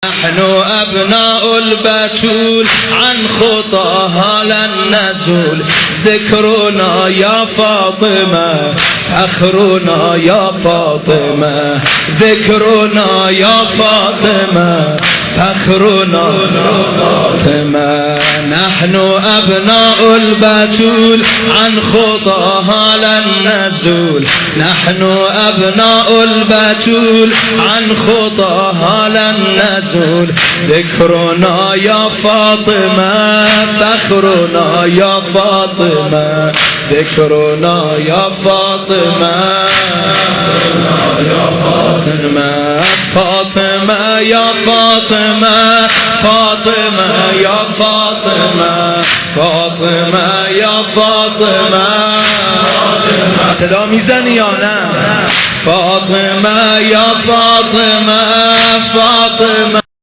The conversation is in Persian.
نحن أبناء البتول عن خطاها لن نزول. ذكرنا يا فاطمة فخرنا يا فاطمة. ذكرنا يا فاطمة فخرنا يا فاطمة. نحن أبناء البتول عن خطاها لن نزول. نحن أبناء البتول عن خطاها لن نزول. ذكرنا يا فاطمة فخرنا يا فاطمة. ذكرنا يا فاطمة يا فاطمة. فاطمة يا فاطمة. فاطمة يا فاطمة. فاطمة يا فاطمة. صدا میزنی یا نه؟ فاطمة يا فاطمة. فاطمة